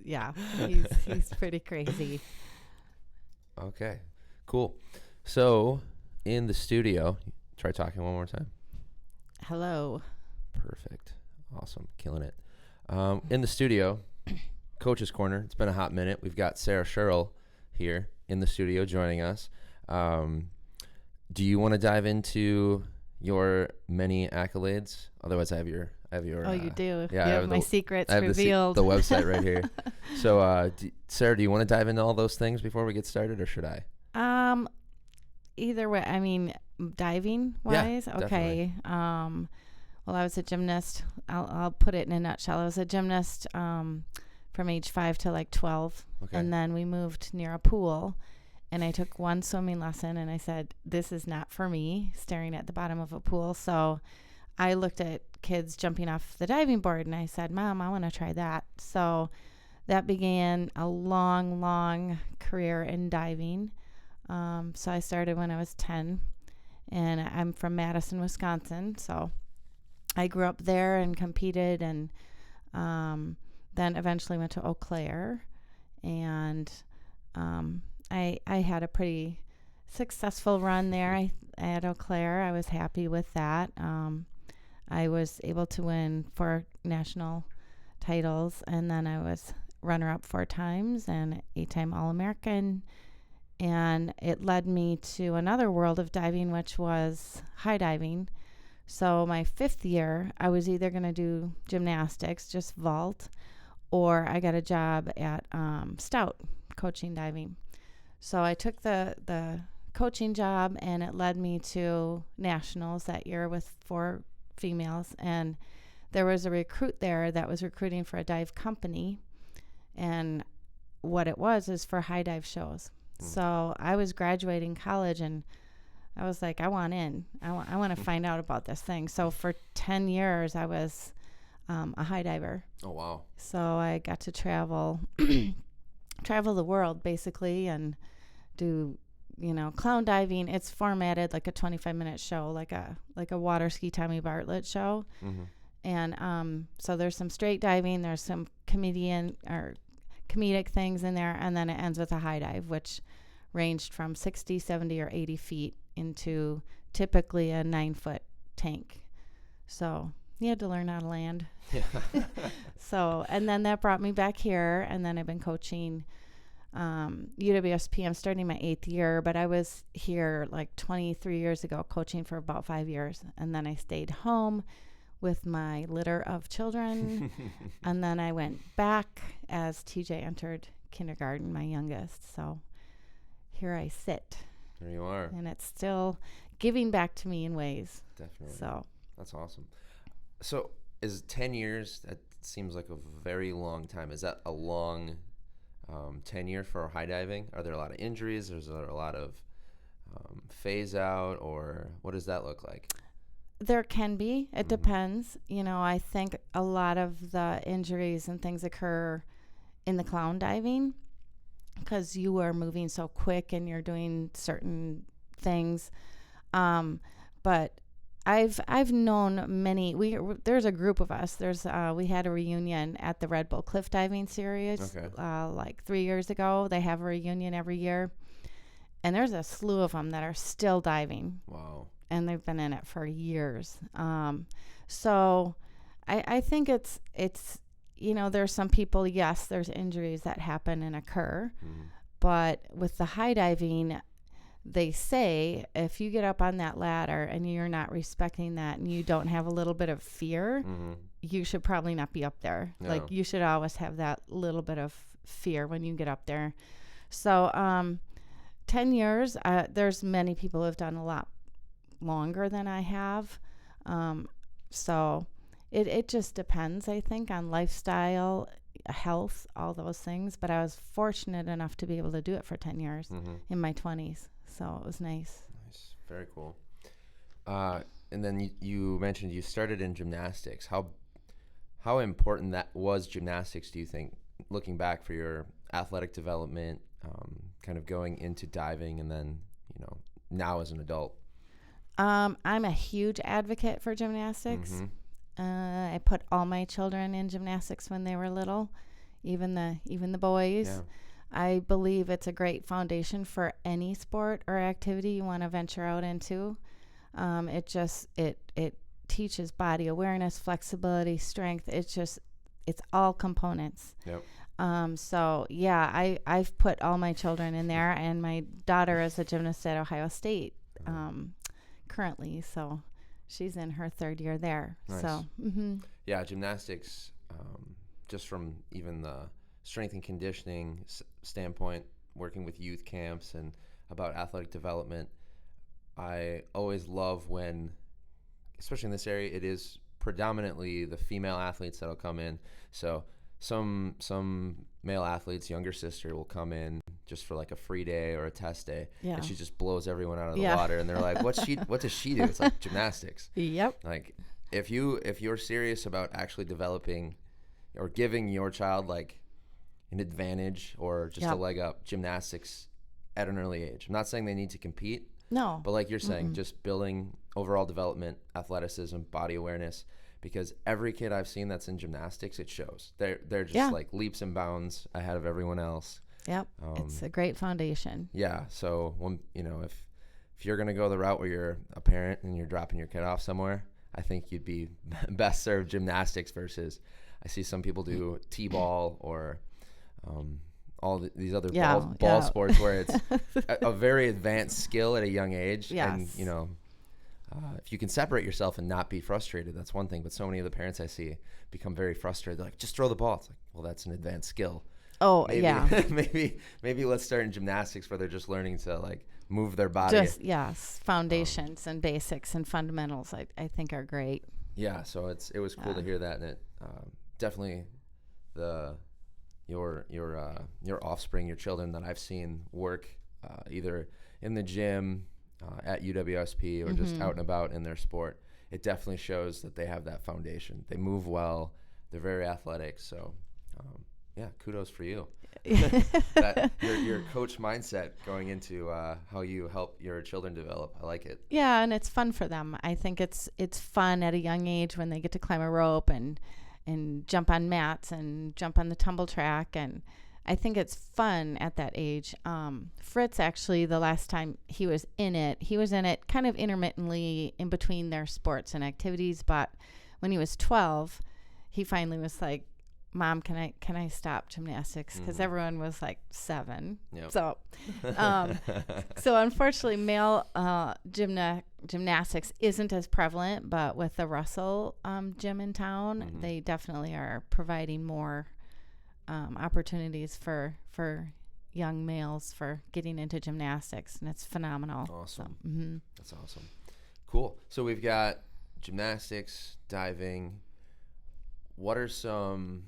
Yeah, he's pretty crazy. Okay, cool. So in the studio, try talking one more time. Hello. Perfect. Awesome. Killing it. In the studio, Coach's Corner. It's been a hot minute. We've got Sara Schierl here in the studio joining us. Do you want to dive into your many accolades? Otherwise, I have your. Oh, you do. Yeah, you have my secrets I have revealed. the website right here. So, Sara, do you want to dive into all those things before we get started, or should I? Either way. I mean, diving wise. Yeah, okay. Well, I was a gymnast. I'll put it in a nutshell. I was a gymnast from age 5 to like 12. Okay. And then we moved near a pool. And I took one swimming lesson and I said, this is not for me, staring at the bottom of a pool. So I looked at kids jumping off the diving board and I said, Mom, I want to try that. So that began a long, long career in diving. So I started when I was 10 and I'm from Madison, Wisconsin. So I grew up there and competed and then eventually went to Eau Claire and I had a pretty successful run there at Eau Claire. I was happy with that. I was able to win 4 national titles, and then I was runner-up 4 times and 8-time All-American. And it led me to another world of diving, which was high diving. So my 5th year, I was either going to do gymnastics, just vault, or I got a job at Stout, coaching diving. So I took the coaching job, and it led me to nationals that year with 4 females. And there was a recruit there that was recruiting for a dive company. And what it was is for high dive shows. So I was graduating college, and I was like, I want in. I want to find out about this thing. So for 10 years, I was a high diver. Oh, wow. So I got to travel the world basically and do, clown diving. It's formatted like a 25-minute show, like a water ski Tommy Bartlett show. Mm-hmm. And so there's some straight diving, there's some comedic things in there, and then it ends with a high dive, which ranged from 60, 70, or 80 feet into typically a 9-foot tank. So you had to learn how to land. Yeah. So, and then that brought me back here, and then I've been coaching UWSP. I'm starting my 8th year, but I was here like 23 years ago coaching for about 5 years, and then I stayed home with my litter of children, and then I went back as TJ entered kindergarten, my youngest. So here I sit. There you are. And it's still giving back to me in ways. Definitely. So that's awesome. So is 10 years, that seems like a very long time. Is that a long tenure for high diving? Are there a lot of injuries? Is there a lot of phase out, or what does that look like? There can be. It depends. I think a lot of the injuries and things occur in the clown diving because you are moving so quick and you're doing certain things. But I've known many. There's a group of us. We had a reunion at the Red Bull Cliff Diving Series like 3 years ago. They have a reunion every year, and there's a slew of them that are still diving. Wow. And they've been in it for years. So I think it's there's some people, yes, there's injuries that happen and occur. But with the high diving, they say if you get up on that ladder and you're not respecting that and you don't have a little bit of fear, you should probably not be up there. No. Like you should always have that little bit of fear when you get up there. So 10 years, there's many people who have done a lot longer than I have. So it just depends, I think, on lifestyle, health, all those things. But I was fortunate enough to be able to do it for 10 years in my 20s. So it was nice. Nice. Very cool. And then you mentioned you started in gymnastics. How important that was, gymnastics, do you think, looking back, for your athletic development, kind of going into diving and then, now as an adult? I'm a huge advocate for gymnastics. I put all my children in gymnastics when they were little. even the boys. Yeah. I believe it's a great foundation for any sport or activity you want to venture out into. It teaches body awareness, flexibility, strength. It's all components. Yep. So yeah, I've put all my children in there, and my daughter is a gymnast at Ohio State currently. So she's in her 3rd year there. Nice. So yeah, gymnastics, just from even the strength and conditioning standpoint, working with youth camps and about athletic development, I always love when, especially in this area, it is predominantly the female athletes that'll come in. So some male athletes, younger sister will come in just for like a free day or a test day, and she just blows everyone out of the water, and they're like, what does she do? It's like gymnastics. Yep. Like if you're serious about actually developing or giving your child like an advantage or just a leg up, gymnastics at an early age. I'm not saying they need to compete. No. But like you're saying, just building overall development, athleticism, body awareness, because every kid I've seen that's in gymnastics, it shows. They're just like leaps and bounds ahead of everyone else. Yep. It's a great foundation. Yeah. So if you're going to go the route where you're a parent and you're dropping your kid off somewhere, I think you'd be best served gymnastics versus I see some people do t-ball or these other ball sports where it's a very advanced skill at a young age. Yes. And, if you can separate yourself and not be frustrated, that's one thing. But so many of the parents I see become very frustrated. They're like, just throw the ball. It's like, well, that's an advanced skill. Oh, maybe let's start in gymnastics where they're just learning to like move their body. Foundations and basics and fundamentals I think are great. Yeah, so it was cool to hear that, and it definitely your offspring, your children that I've seen work either in the gym at UWSP or just out and about in their sport. It definitely shows that they have that foundation. They move well. They're very athletic. So, kudos for you. That your coach mindset going into how you help your children develop. I like it. Yeah, and it's fun for them. I think it's fun at a young age when they get to climb a rope and jump on mats and jump on the tumble track, and I think it's fun at that age. Fritz, actually, the last time he was in it kind of intermittently in between their sports and activities, but when he was 12, he finally was like, Mom, can I stop gymnastics? Because everyone was like 7. Yep. So unfortunately, male gymnastics isn't as prevalent, but with the Russell gym in town, they definitely are providing more opportunities for young males for getting into gymnastics, and it's phenomenal. Awesome. So, That's awesome. Cool. So we've got gymnastics, diving. What are some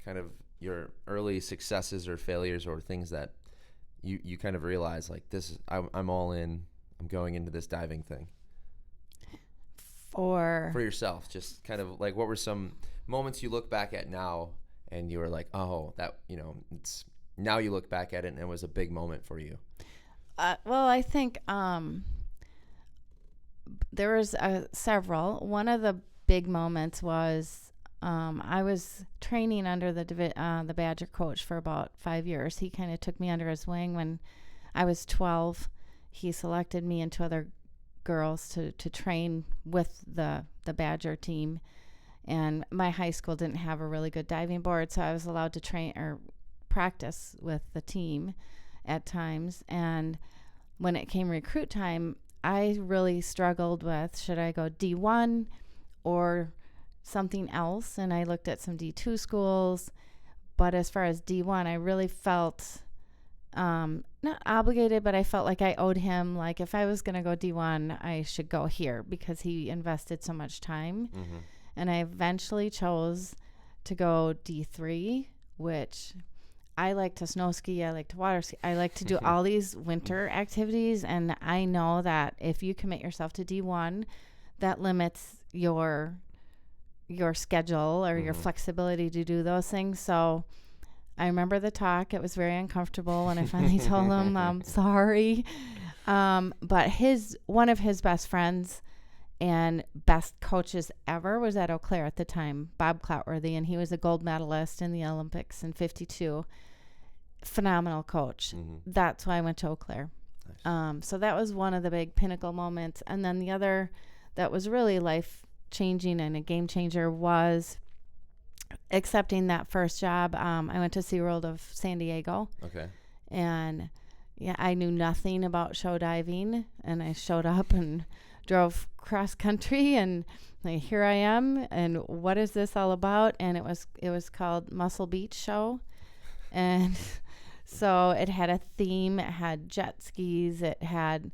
kind of your early successes or failures or things that you kind of realize like I'm all in, I'm going into this diving thing? For yourself, just kind of like what were some moments you look back at now and you were like, oh, that, it's now you look back at it and it was a big moment for you? Well, I think there was several. One of the big moments was I was training under the Badger coach for about 5 years. He kind of took me under his wing when I was 12. He selected me and 2 other girls to train with the Badger team. And my high school didn't have a really good diving board, so I was allowed to train or practice with the team at times. And when it came recruit time, I really struggled with, should I go D1 or something else? And I looked at some D2 schools, but as far as D1, I really felt not obligated, but I felt like I owed him, like if I was going to go D1, I should go here because he invested so much time. And I eventually chose to go D3, which I like to snow ski, I like to water ski, I like to do all these winter activities, and I know that if you commit yourself to D1, that limits your schedule or your flexibility to do those things. So I remember the talk. It was very uncomfortable when I finally told him I'm sorry. But one of his best friends and best coaches ever was at Eau Claire at the time, Bob Cloutworthy, and he was a gold medalist in the Olympics in 52. Phenomenal coach. That's why I went to Eau Claire. Nice. So that was one of the big pinnacle moments. And then the other that was really life-changing and a game changer was accepting that first job. I went to SeaWorld of San Diego. Okay. And yeah, I knew nothing about show diving, and I showed up and drove cross country, and like, here I am, and what is this all about? And it was called Muscle Beach Show, and so it had a theme. It had jet skis. It had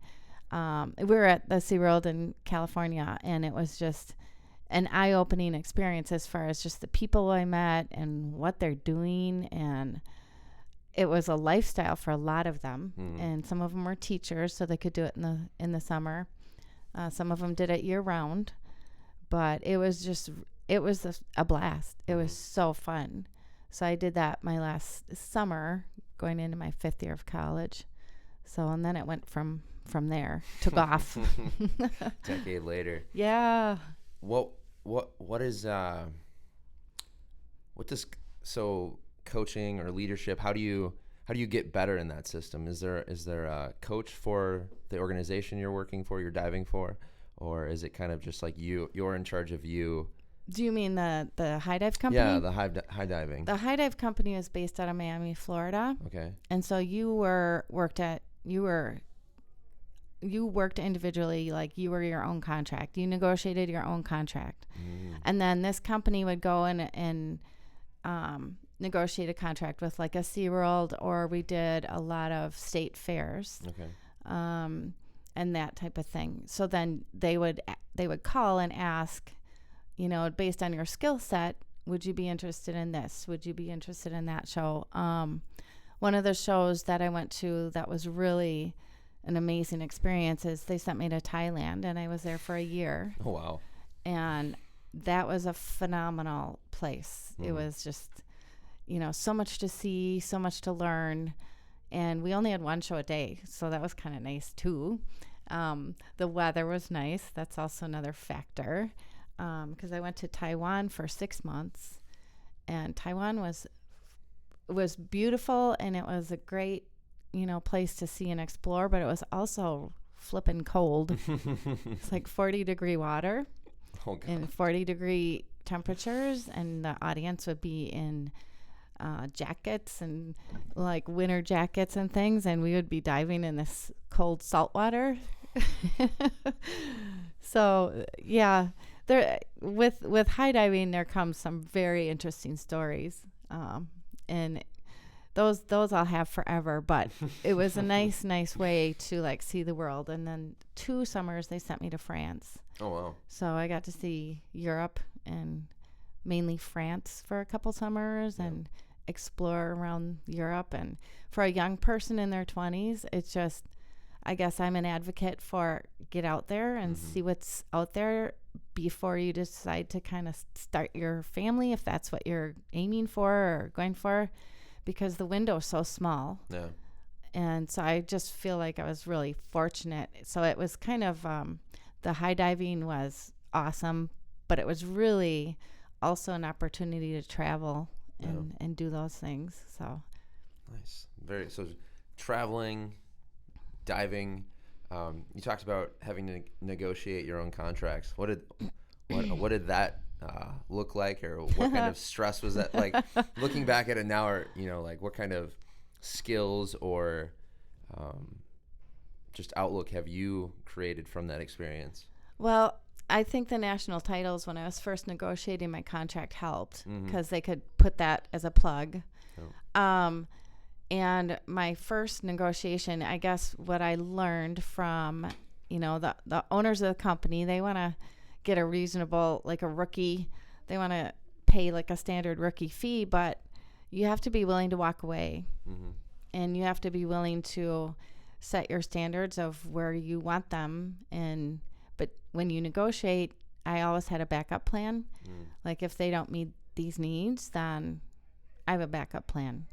we were at the SeaWorld in California, and it was just an eye-opening experience as far as just the people I met and what they're doing, and it was a lifestyle for a lot of them. And some of them were teachers, so they could do it in the summer. Some of them did it year round, but it was a blast. It was so fun. So I did that my last summer going into my 5th year of college. So, and then it went from there, took off. Decade later. Yeah. What does coaching or leadership, how do you get better in that system? Is there a coach for the organization you're working for, you're diving for, or is it kind of just like you're in charge of you? Do you mean the high dive company? Yeah, the high diving. The high dive company is based out of Miami, Florida. Okay. And so you worked individually, like you were your own contract. You negotiated your own contract. And then this company would go and negotiate a contract with like a SeaWorld, or we did a lot of state fairs. Okay. And that type of thing. So then they would call and ask, based on your skill set, would you be interested in this? Would you be interested in that show? One of the shows that I went to that was really an amazing experience is they sent me to Thailand, and I was there for a year. Oh, wow. And that was a phenomenal place. It was just, so much to see, so much to learn. And we only had one show a day, so that was kind of nice too. The weather was nice. That's also another factor. Because I went to Taiwan for 6 months, and Taiwan was beautiful, and it was a great, place to see and explore, but it was also flipping cold. It's like 40-degree water and 40-degree temperatures, and the audience would be in jackets and like winter jackets and things, and we would be diving in this cold salt water. So yeah, there with high diving there comes some very interesting stories, and those I'll have forever. But it was a nice way to like see the world. And then 2 summers they sent me to France. Oh wow! So I got to see Europe and mainly France for a couple summers and explore around Europe. And for a young person in their 20s, it's just, I guess I'm an advocate for get out there and see what's out there before you decide to kind of start your family, if that's what you're aiming for or going for, because the window is so small. Yeah. And so I just feel like I was really fortunate. So it was kind of, the high diving was awesome, but it was really also an opportunity to travel and do those things. So nice. So traveling, diving. You talked about having to negotiate your own contracts. What did that look like, or what kind of stress was that like? Looking back at it now, or like what kind of skills or just outlook have you created from that experience? Well, I think the national titles when I was first negotiating my contract helped because they could put that as a plug. Oh. And my first negotiation, I guess what I learned from, the owners of the company, they want to get a reasonable, like a rookie, they want to pay like a standard rookie fee, but you have to be willing to walk away. And you have to be willing to set your standards of where you want them. But when you negotiate, I always had a backup plan. Like if they don't meet these needs, then I have a backup plan.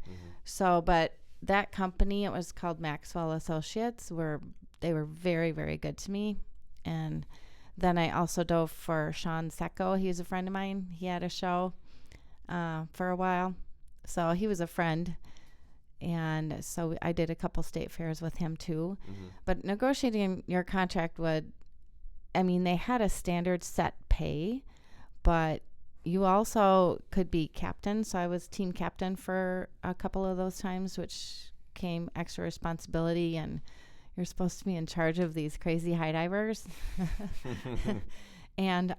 So, but that company, it was called Maxwell Associates, they were very, very good to me. And Then I also dove for Sean Secco. He was a friend of mine. He had a show for a while. So he was a friend. And so I did a couple state fairs with him too. But negotiating your contract they had a standard set pay, but you also could be captain. So I was team captain for a couple of those times, which came extra responsibility, and you're supposed to be in charge of these crazy high divers. And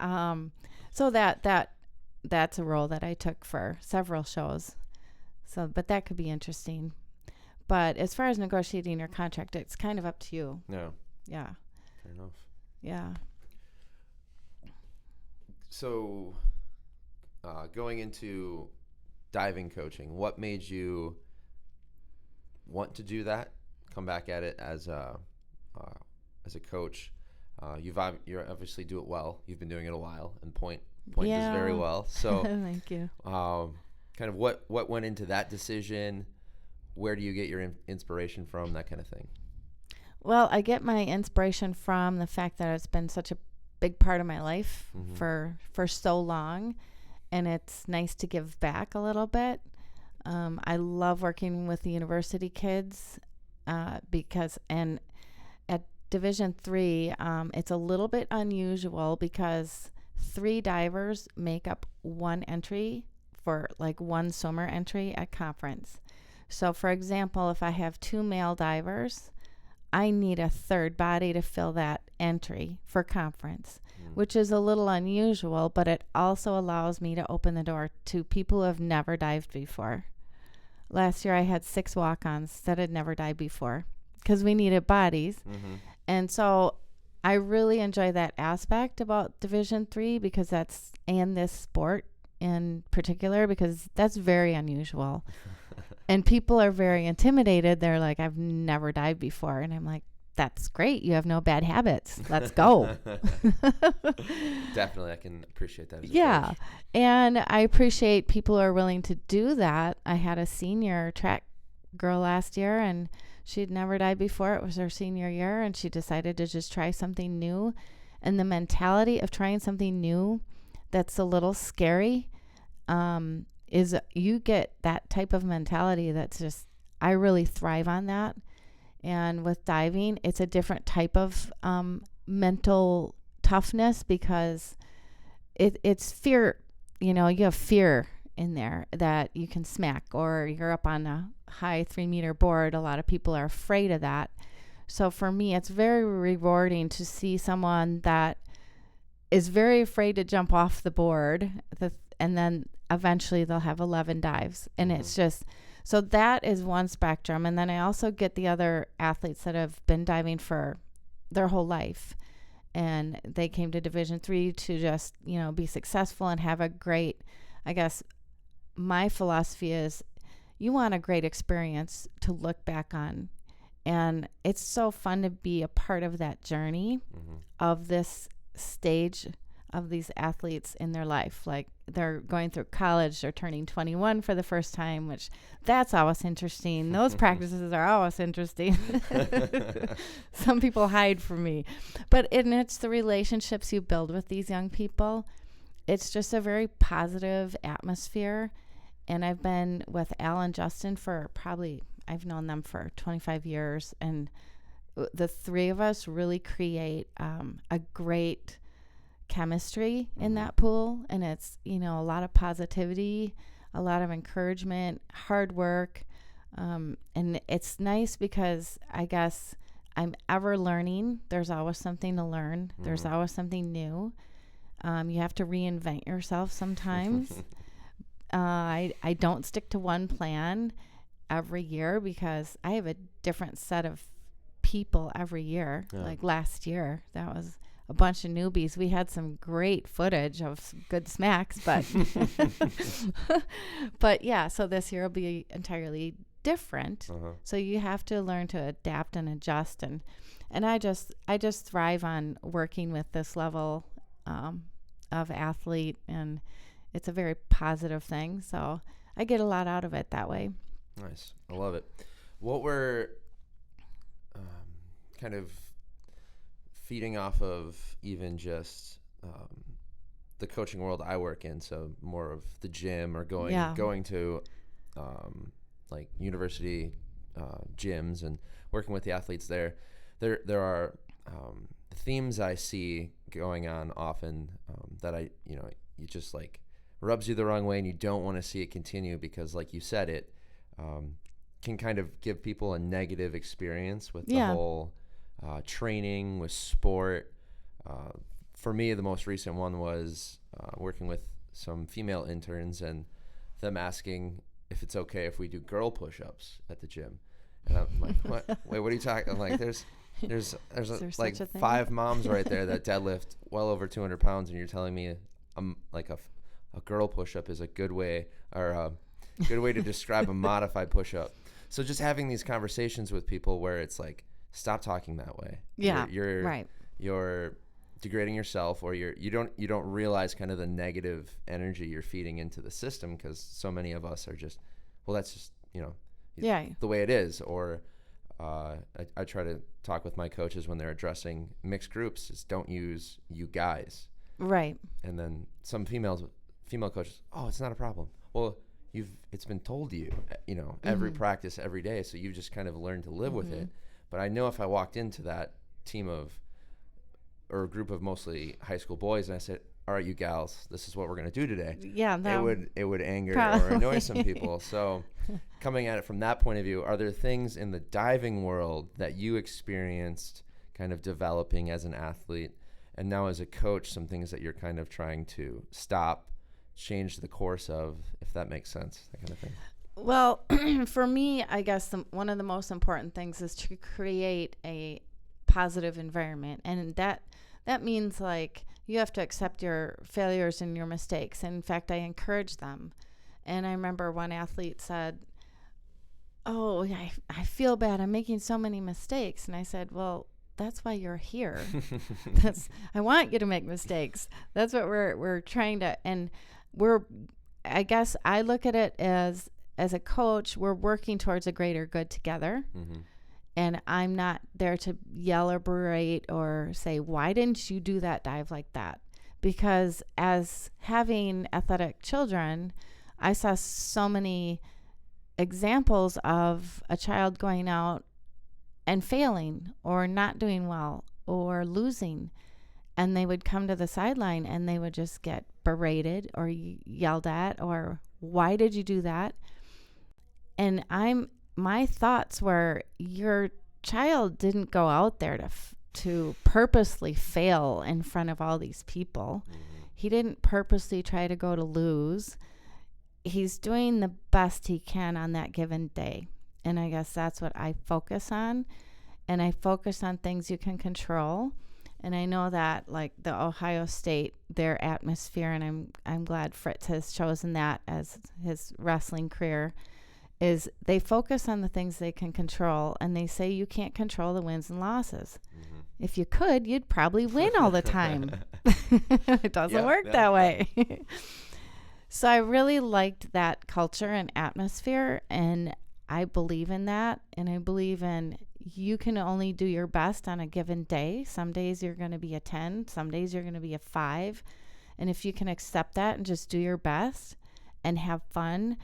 so that's a role that I took for several shows. So, but that could be interesting. But as far as negotiating your contract, it's kind of up to you. Yeah. Yeah. Fair enough. Yeah. So, going into diving coaching, what made you want to do that? Come back at it as a coach. You obviously do it well. You've been doing it a while, and Point does very well. So, thank you. Kind of what went into that decision? Where do you get your inspiration from? That kind of thing. Well, I get my inspiration from the fact that it's been such a big part of my life for so long, and it's nice to give back a little bit. I love working with the university kids because at Division III, it's a little bit unusual because 3 divers make up one entry for like one swimmer entry at conference. So for example, if I have 2 male divers, I need a third body to fill that entry for conference, which is a little unusual, but it also allows me to open the door to people who have never dived before. Last year I had 6 walk-ons that had never dived before because we needed bodies. And so I really enjoy that aspect about Division III because and this sport in particular, because that's very unusual. And people are very intimidated. They're like, I've never dived before. And I'm like, that's great. You have no bad habits. Let's go. Definitely. I can appreciate that. Yeah. And I appreciate people who are willing to do that. I had a senior track girl last year, and she'd never dived before. It was her senior year, and she decided to just try something new. And the mentality of trying something new that's a little scary is you get that type of mentality that's just, I really thrive on that. And with diving, it's a different type of mental toughness because it's fear. You have fear in there that you can smack, or you're up on a high 3-meter board. A lot of people are afraid of that. So for me, it's very rewarding to see someone that is very afraid to jump off the board, and then eventually they'll have 11 dives. And it's just, so that is one spectrum. And then I also get the other athletes that have been diving for their whole life, and they came to Division III to just, be successful and have a great, I guess my philosophy is you want a great experience to look back on. And it's so fun to be a part of that journey of this stage of these athletes in their life. Like they're going through college, they're turning 21 for the first time, which that's always interesting. Those practices are always interesting. Some people hide from me, but it's the relationships you build with these young people. It's just a very positive atmosphere. And I've been with Al and Justin for I've known them for 25 years. And the 3 of us really create a great chemistry in that pool. And it's, a lot of positivity, a lot of encouragement, hard work. And it's nice because I guess I'm ever learning. There's always something to learn. There's always something new. You have to reinvent yourself sometimes. I don't stick to one plan every year because I have a different set of people every year. Yeah. Like last year, that was a bunch of newbies. We had some great footage of good smacks, but but yeah, so this year will be entirely different. So you have to learn to adapt and adjust, and I just thrive on working with this level of athlete, and it's a very positive thing. So I get a lot out of it that way. Nice. I love it. What were kind of feeding off of even just the coaching world I work in, so more of the gym or going to like university gyms and working with the athletes there. There are themes I see going on often that you just like rubs you the wrong way, and you don't want to see it continue because, like you said, it can kind of give people a negative experience with the whole training, with sport. For me, the most recent one was working with some female interns and them asking if it's okay if we do girl push-ups at the gym. And I'm like, what? Wait, what are you talking? I'm like, there's like 5 moms right there that deadlift well over 200 pounds, and you're telling me like a girl push-up is a good way, or a good way to describe a modified push-up. So just having these conversations with people where it's like, stop talking that way. Yeah, you're right. You're degrading yourself, or you don't realize kind of the negative energy you're feeding into the system, because so many of us are just, well, that's just the way it is. Or I try to talk with my coaches when they're addressing mixed groups is don't use you guys. Right. And then some female coaches, oh, it's not a problem. Well, it's been told to you, every practice, every day, so you just kind of learn to live with it. But I know if I walked into that team or a group of mostly high school boys and I said, all right, you gals, this is what we're going to do today. Yeah, it would anger or annoy some people. So coming at it from that point of view, are there things in the diving world that you experienced kind of developing as an athlete, and now as a coach, some things that you're kind of trying to stop, change the course of, if that makes sense, that kind of thing? Well, for me, I guess one of the most important things is to create a positive environment. And that means, like, you have to accept your failures and your mistakes. And in fact, I encourage them. And I remember one athlete said, oh, I feel bad. I'm making so many mistakes. And I said, well, that's why you're here. I want you to make mistakes. That's what we're trying to, and I guess I look at it as a coach, we're working towards a greater good together. Mm-hmm. And I'm not there to yell or berate or say, why didn't you do that dive like that? Because as having athletic children, I saw so many examples of a child going out and failing or not doing well or losing. And they would come to the sideline and they would just get berated or yelled at, or why did you do that? And my thoughts were, your child didn't go out there to purposely fail in front of all these people. Mm-hmm. He didn't purposely try to go to lose. He's doing the best he can on that given day. And I guess that's what I focus on. And I focus on things you can control. And I know that, like the Ohio State, their atmosphere, and I'm glad Fritz has chosen that as his wrestling career, is they focus on the things they can control, and they say you can't control the wins and losses. Mm-hmm. If you could, you'd probably win all the time. It doesn't work that way. So I really liked that culture and atmosphere, and I believe in that, and I believe in you can only do your best on a given day. Some days you're going to be a 10, some days you're going to be a 5, and if you can accept that and just do your best and have fun.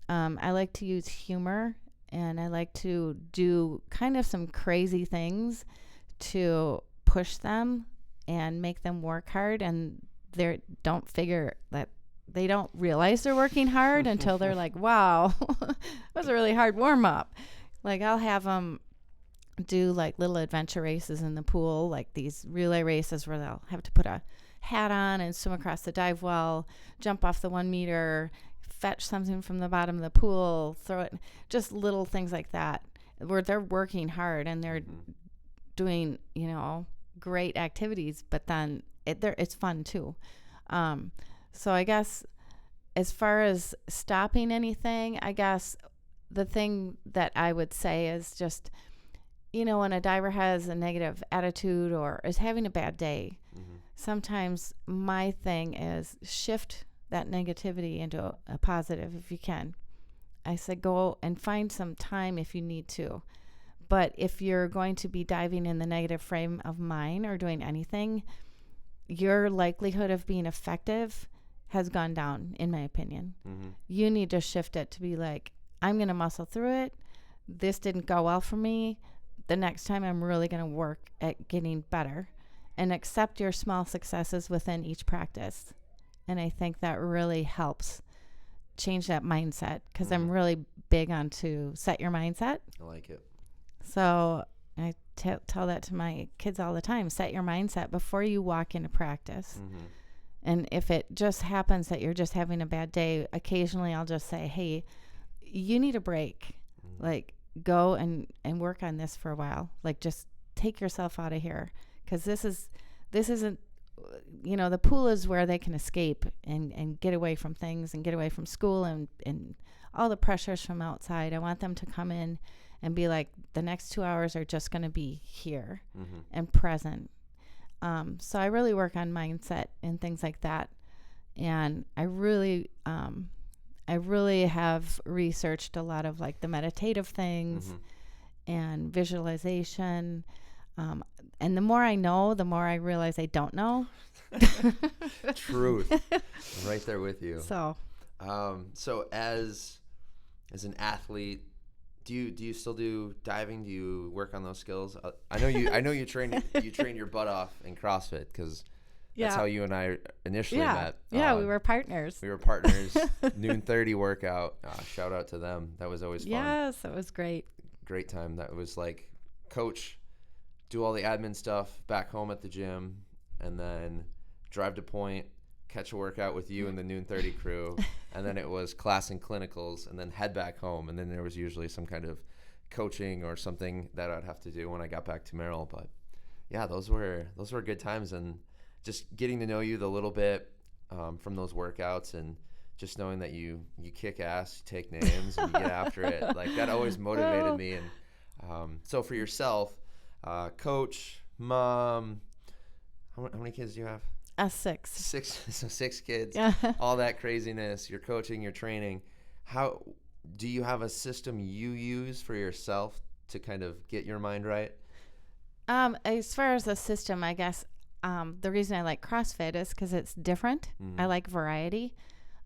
I like to use humor, and I like to do kind of some crazy things to push them and make them work hard, and they don't realize they're working hard until they're like, wow, that was a really hard warm-up. Like, I'll have them do like little adventure races in the pool, like these relay races where they'll have to put a hat on and swim across the dive well, jump off the 1 meter, fetch something from the bottom of the pool, throw it, just little things like that where they're working hard and they're doing, great activities, but then it's fun too. So I guess as far as stopping anything, I guess the thing that I would say is just, when a diver has a negative attitude or is having a bad day, sometimes my thing is shift that negativity into a positive if you can. I said go and find some time if you need to, But if you're going to be diving in the negative frame of mind or doing anything, your likelihood of being effective has gone down, in my opinion. Mm-hmm. You need to shift it to be like, I'm going to muscle through it. This didn't go well for me. The next time I'm really going to work at getting better, and accept your small successes within each practice. And I think that really helps change that mindset, because I'm really big on to set your mindset. I like it. So I tell that to my kids all the time. Set your mindset before you walk into practice. Mm-hmm. And if it just happens that you're just having a bad day, occasionally I'll just say, hey, you need a break. Mm-hmm. Like, go and work on this for a while. Like, just take yourself out of here. Because this isn't, the pool is where they can escape and get away from things and get away from school and all the pressures from outside. I want them to come in and be like, the next 2 hours are just going to be here and present. So I really work on mindset and things like that. And I really have researched a lot of like the meditative things and visualization. And the more I know, the more I realize I don't know. Truth. I'm right there with you. So as an athlete, do you still do diving? Do you work on those skills? I know you train your butt off in CrossFit, because that's how you and I initially met. Yeah, we were partners. Noon 30 workout. Shout out to them. That was always fun. Yes, it was great. Great time. That was like, coach, do all the admin stuff back home at the gym, and then drive to Point, catch a workout with you and the Noon 30 crew, and then it was class and clinicals, and then head back home, and then there was usually some kind of coaching or something that I'd have to do when I got back to Merrill. But yeah, those were good times, and just getting to know you the little bit from those workouts, and just knowing that you kick ass, you take names, and you get after it. Like, that always motivated me. And so for yourself, coach, mom, how many kids do you have? 6. 6. So 6 kids. Yeah. All that craziness. You're coaching, you're training. How do you have a system you use for yourself to kind of get your mind right? As far as the system, I guess the reason I like CrossFit is because it's different. I like variety.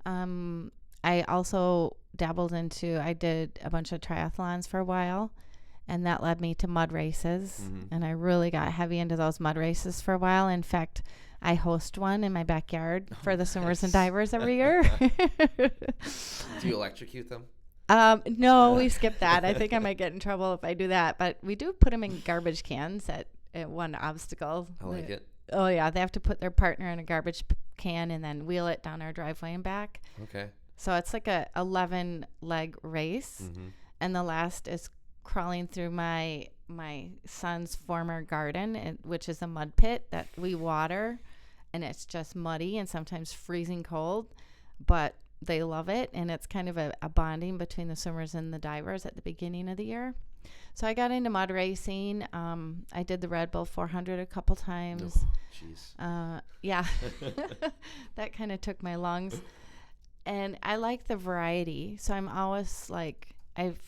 I also I did a bunch of triathlons for a while, and that led me to mud races. And I really got heavy into those mud races for a while. In fact, I host one in my backyard for the swimmers and divers every year. Do you electrocute them? No, we skipped that. I think I might get in trouble if I do that. But we do put them in garbage cans at one obstacle. I like it. Oh, yeah. They have to put their partner in a garbage can and then wheel it down our driveway and back. Okay. So it's like a 11-leg race. And the last is crawling through my son's former garden, which is a mud pit that we water, and it's just muddy and sometimes freezing cold, but they love it, and it's kind of a bonding between the swimmers and the divers at the beginning of the year. So I got into mud racing. I did the Red Bull 400 a couple times. Yeah. That kind of took my lungs. And I like the variety. So I'm always like, I've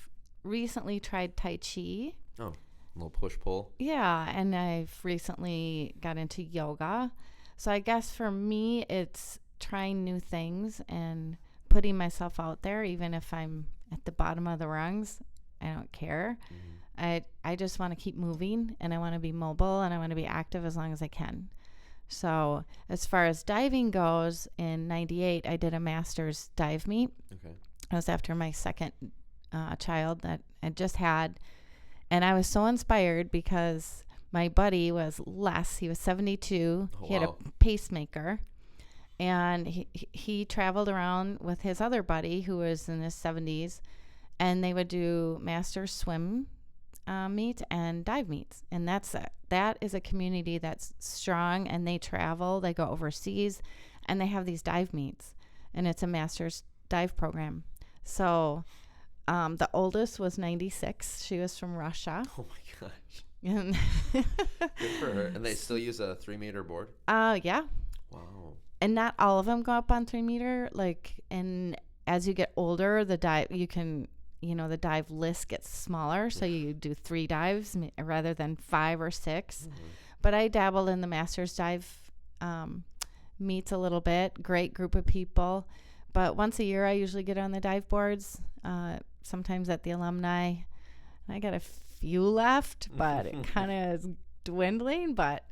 recently tried Tai Chi. Oh, a little push-pull. Yeah, and I've recently got into yoga. So I guess for me, it's trying new things and putting myself out there, even if I'm at the bottom of the rungs. I don't care. I just want to keep moving, and I want to be mobile, and I want to be active as long as I can. So as far as diving goes, in 98, I did a master's dive meet. Okay. It was after my second child that I just had. And I was so inspired because my buddy was Les. He was 72. Oh, he had a pacemaker. And he traveled around with his other buddy who was in his 70s. And they would do master swim meet and dive meets. And that is a community that's strong, and they travel, they go overseas, and they have these dive meets, and it's a master's dive program. So the oldest was 96. She was from Russia. Oh my gosh. And good for her. And they still use a 3-meter board? Yeah. Wow. And not all of them go up on 3-meter. Like, and as you get older, the dive, you can the dive list gets smaller. So you do 3 dives rather than 5 or 6. But I dabbled in the master's dive meets a little bit. Great group of people. But once a year, I usually get on the dive boards, sometimes at the alumni. I got a few left, but it kind of is dwindling. But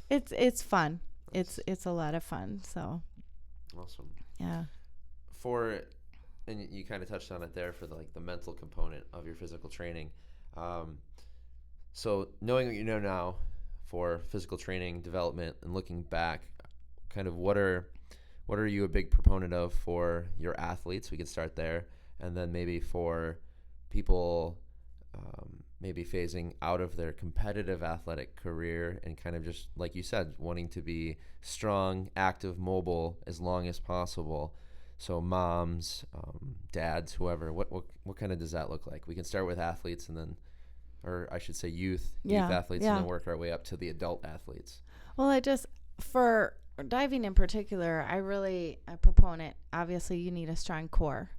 it's fun. Nice. It's a lot of fun. So awesome. Yeah. And you kind of touched on it there for the mental component of your physical training. So knowing what you know now for physical training development and looking back, kind of what are you a big proponent of for your athletes? We could start there, and then maybe for people maybe phasing out of their competitive athletic career and kind of just, like you said, wanting to be strong, active, mobile as long as possible. So moms, dads, whoever, what kind of does that look like? We can start with athletes and then, or I should say youth athletes, and then work our way up to the adult athletes. Well, for diving in particular, I proponent, obviously you need a strong core.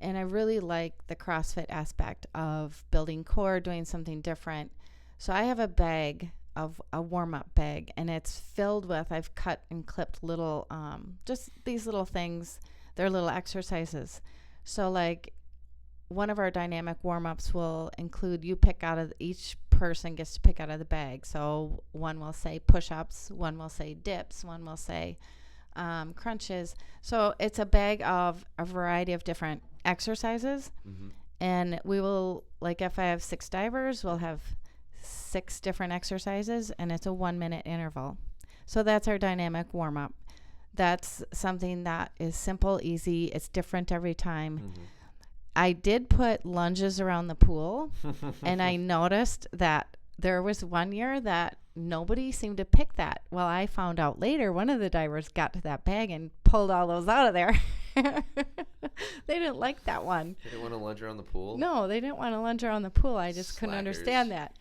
And I really like the CrossFit aspect of building core, doing something different. So I have a bag of a warm-up bag, and it's filled with, I've cut and clipped little, just these little things. They're little exercises. So like one of our dynamic warm-ups will include, each person gets to pick out of the bag. So one will say push-ups, one will say dips, one will say crunches. So it's a bag of a variety of different exercises. And we will, like if I have 6 divers, we'll have 6 different exercises, and it's a 1-minute interval. So that's our dynamic warm-up. That's something that is simple, easy. It's different every time. I did put lunges around the pool, and I noticed that there was one year that nobody seemed to pick that. Well, I found out later one of the divers got to that bag and pulled all those out of there. They didn't like that one. They didn't want to lunge around the pool? No, they didn't want to lunge around the pool. I just couldn't understand that.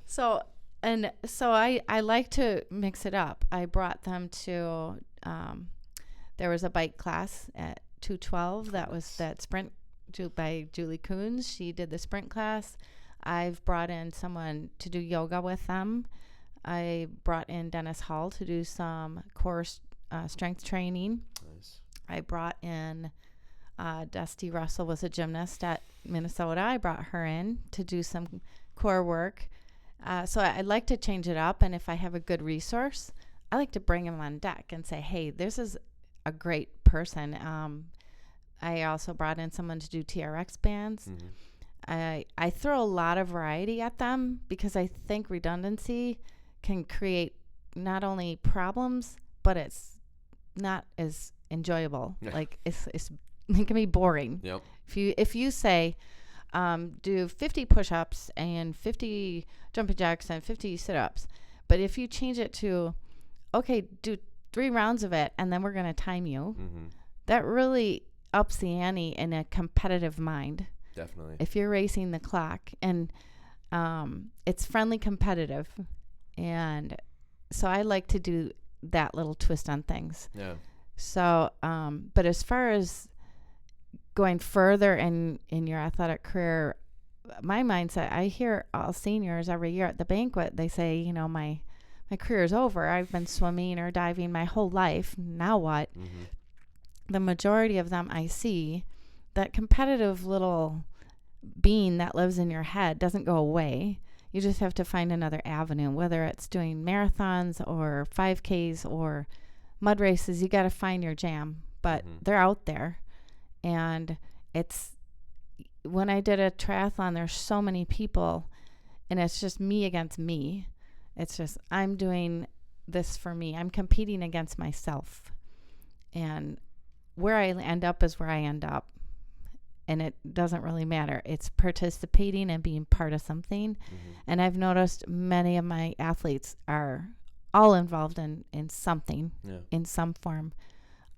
So I like to mix it up. I brought them to, there was a bike class at 212. That was that sprint by Julie Coons. She did the sprint class. I've brought in someone to do yoga with them. I brought in Dennis Hall to do some core strength training. Nice. I brought in Dusty Russell was a gymnast at Minnesota. I brought her in to do some core work. So I like to change it up. And if I have a good resource, I like to bring him on deck and say, hey, this is a great person. I also brought in someone to do TRX bands. I throw a lot of variety at them because I think redundancy can create not only problems, but it's not as enjoyable. Like it can be boring. Yep. If you say do 50 push-ups and 50 jumping jacks and 50 sit-ups, but if you change it to, okay, do 3 rounds of it and then we're going to time you, that really ups the ante in a competitive mind. Definitely. If you're racing the clock, and it's friendly competitive, and so I like to do that little twist on things. Yeah. So, but as far as going further in your athletic career, my mindset, I hear all seniors every year at the banquet, they say, my career is over. I've been swimming or diving my whole life. Now what? The majority of them I see, that competitive little being that lives in your head doesn't go away. You just have to find another avenue, whether it's doing marathons or 5Ks or mud races. You got to find your jam, but they're out there. And when I did a triathlon, there's so many people, and it's just me against me. It's just, I'm doing this for me. I'm competing against myself. And where I end up is where I end up. And it doesn't really matter. It's participating and being part of something. And I've noticed many of my athletes are all involved in something, in some form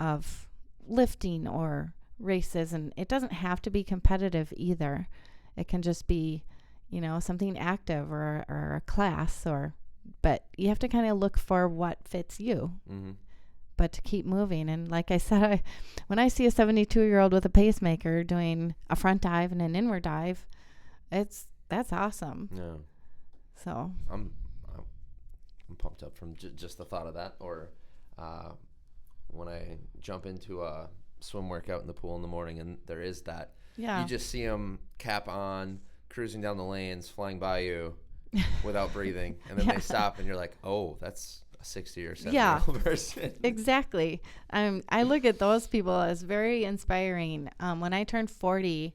of lifting or races. And it doesn't have to be competitive either. It can just be, something active or a class, but you have to kind of look for what fits you. but to keep moving. And like I said, when I see a 72-year-old with a pacemaker doing a front dive and an inward dive, that's awesome. Yeah. So I'm pumped up from just the thought of that. Or when I jump into a swim workout in the pool in the morning, and there is that. Yeah. You just see them cap on, cruising down the lanes, flying by you without breathing. And then they stop and you're like, oh, that's a 60 or 70-year-old person. Exactly. I look at those people as very inspiring. When I turned 40,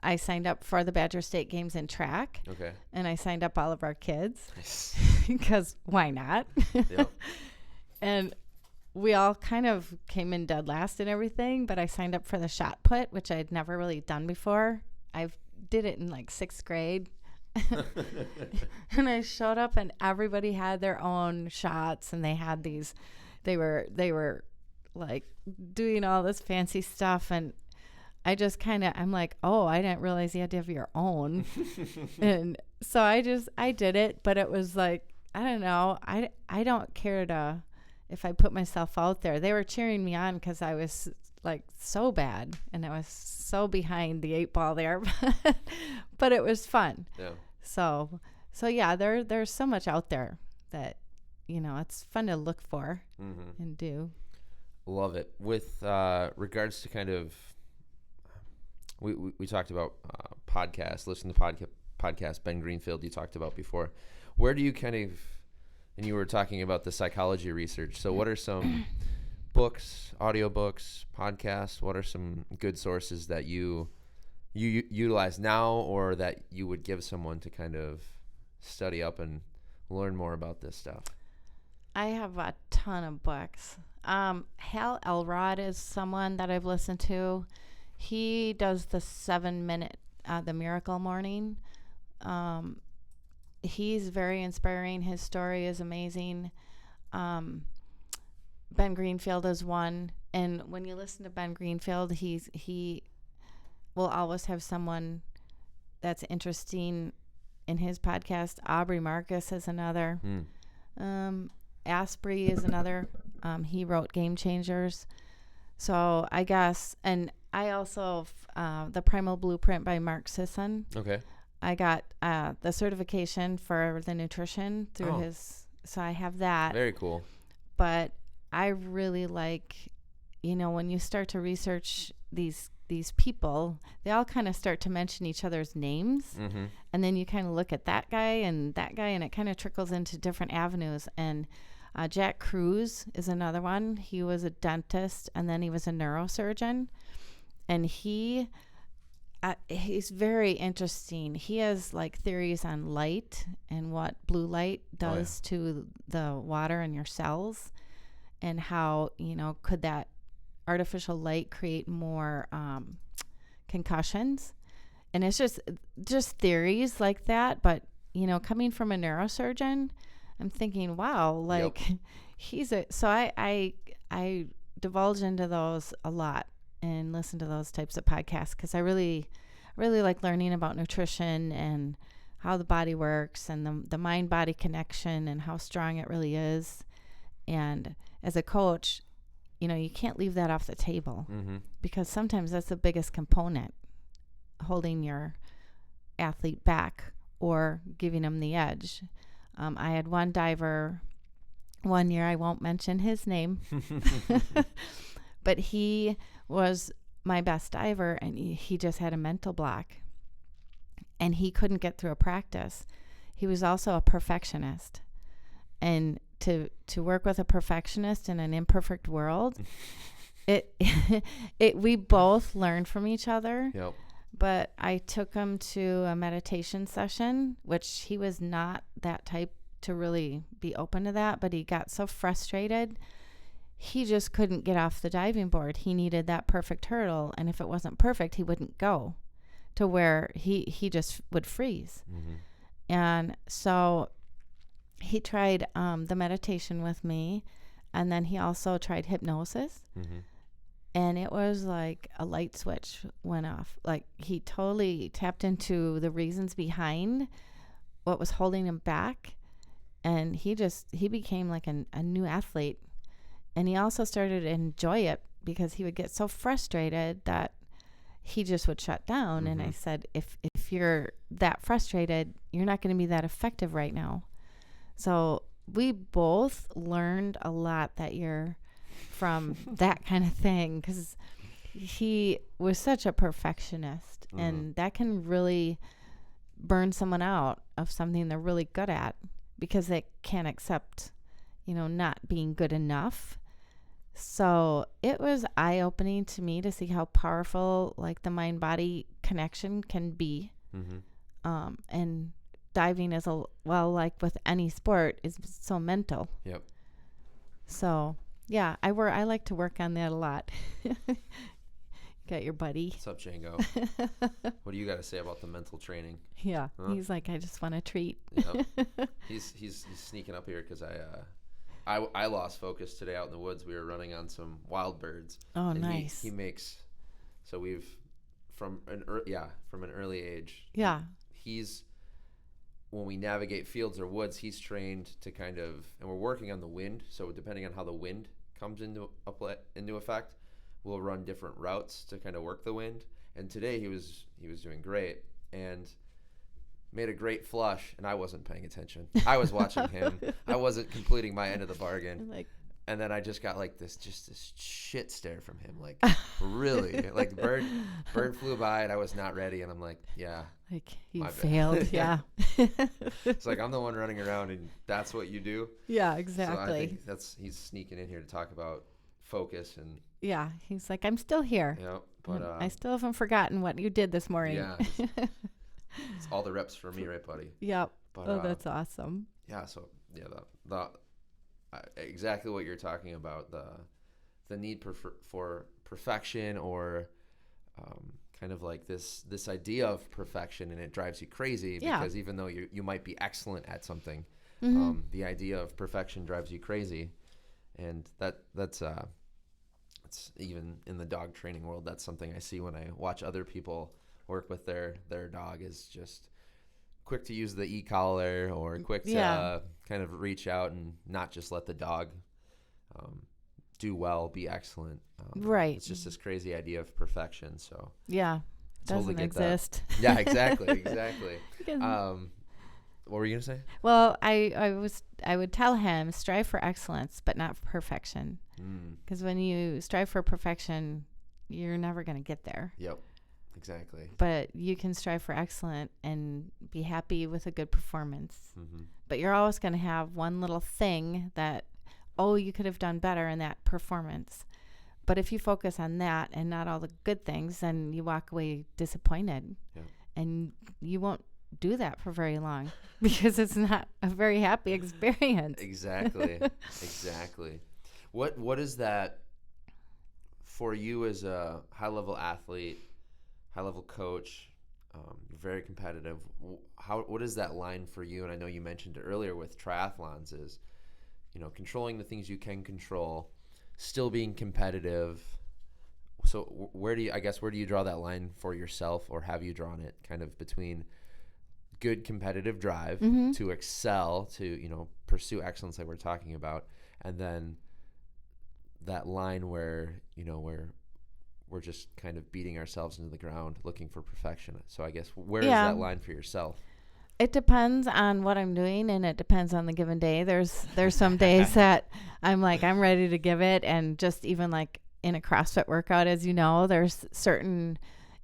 I signed up for the Badger State Games in track. Okay. And I signed up all of our kids because why not? Yep. And we all kind of came in dead last and everything, but I signed up for the shot put, which I'd never really done before. I did it in like 6th grade. And I showed up and everybody had their own shots, and they had these, they were like doing all this fancy stuff, and I just I'm like, oh, I didn't realize you had to have your own. And so I did it, but it was like, I don't know. I don't care if I put myself out there. They were cheering me on because I was like so bad and I was so behind the 8 ball there, but it was fun. Yeah. So yeah, there's so much out there that, it's fun to look for and do. Love it. With regards to kind of, we talked about podcasts, listen to podcast, Ben Greenfield you talked about before. Where do you kind of, and you were talking about the psychology research, so what are some books, audiobooks, podcasts, what are some good sources that you utilize now, or that you would give someone to kind of study up and learn more about this stuff? I have a ton of books. Hal Elrod is someone that I've listened to. He does the 7-minute, the Miracle Morning. He's very inspiring. His story is amazing. Ben Greenfield is one. And when you listen to Ben Greenfield, he will always have someone that's interesting in his podcast. Aubrey Marcus is another. Asprey is another. He wrote Game Changers. So I guess, and I also, the Primal Blueprint by Mark Sisson. Okay. I got the certification for the nutrition through his, so I have that. Very cool. But I really like, when you start to research these people, they all kind of start to mention each other's names. Mm-hmm. And then you kind of look at that guy, and it kind of trickles into different avenues. And Jack Cruz is another one. He was a dentist, and then he was a neurosurgeon. And he's very interesting. He has like theories on light and what blue light does to the water in your cells, and how, could that artificial light create more concussions. And it's just theories like that. But, coming from a neurosurgeon, I'm thinking, wow, like so I divulge into those a lot and listen to those types of podcasts, because I really like learning about nutrition and how the body works, and the mind-body connection, and how strong it really is. And as a coach, you can't leave that off the table, because sometimes that's the biggest component, holding your athlete back or giving them the edge. I had one diver one year, I won't mention his name, but he was my best diver, and he just had a mental block, and he couldn't get through a practice. He was also a perfectionist, and to work with a perfectionist in an imperfect world, we both learned from each other. Yep. But I took him to a meditation session, which he was not that type to really be open to that, but he got so frustrated. He just couldn't get off the diving board. He needed that perfect hurdle, and if it wasn't perfect, he wouldn't go, to where he just would freeze. And so he tried the meditation with me, and then he also tried hypnosis. And it was like a light switch went off. Like, he totally tapped into the reasons behind what was holding him back. And he became like a new athlete. And he also started to enjoy it because he would get so frustrated that he just would shut down. And I said, if you're that frustrated, you're not going to be that effective right now. So we both learned a lot that year from that kind of thing, because he was such a perfectionist, and that can really burn someone out of something they're really good at, because they can't accept, not being good enough. So it was eye-opening to me to see how powerful like the mind-body connection can be. And diving is like with any sport, is so mental. Yep. So yeah, I like to work on that a lot. Got your buddy. What's up, Django? What do you got to say about the mental training? Yeah, he's like, I just want a treat. Yep. He's sneaking up here because I lost focus today out in the woods. We were running on some wild birds. Oh, and nice. He makes, so we've from an early age. Yeah. When we navigate fields or woods, he's trained to kind of, and we're working on the wind. So depending on how the wind comes into effect, we'll run different routes to kind of work the wind. And today he was doing great and made a great flush, and I wasn't paying attention. I was watching him. I wasn't completing my end of the bargain. And then I just got like this shit stare from him. Like, really? Like, the bird flew by and I was not ready. And I'm like, yeah. Like, you failed. Yeah. It's like, I'm the one running around and that's what you do. Yeah, exactly. So I think he's sneaking in here to talk about focus and. Yeah. He's like, I'm still here. Yeah. But I still haven't forgotten what you did this morning. Yeah. It's all the reps for me, right, buddy? Yep. But, that's awesome. Yeah. So yeah, exactly what you're talking about, the need for perfection, or kind of like this Idea of perfection, and it drives you crazy because even though you might be excellent at something, the idea of perfection drives you crazy. And that's it's even in the dog training world, that's something I see when I watch other people work with their dog, is just quick to use the e-collar, or quick to kind of reach out and not just let the dog do well, be excellent. Right. It's just this crazy idea of perfection. So yeah, totally doesn't exist. That. Yeah, exactly. What were you gonna say? Well, I would tell him, strive for excellence, but not for perfection. Because when you strive for perfection, you're never going to get there. Yep. Exactly. But you can strive for excellent and be happy with a good performance. But you're always going to have one little thing that, you could have done better in that performance. But if you focus on that and not all the good things, then you walk away disappointed. Yeah. And you won't do that for very long because it's not a very happy experience. Exactly. What is that for you as a high-level athlete, high-level coach? You're very competitive. What is that line for you? And I know you mentioned it earlier with triathlons, is controlling the things you can control, still being competitive. So where do you draw that line for yourself, or have you drawn it kind of between good competitive drive to excel, to pursue excellence like we're talking about, and then that line where we're just kind of beating ourselves into the ground looking for perfection? So I guess where is that line for yourself? It depends on what I'm doing, and it depends on the given day. There's some days that I'm like, I'm ready to give it. And just even like in a CrossFit workout, as you know, there's certain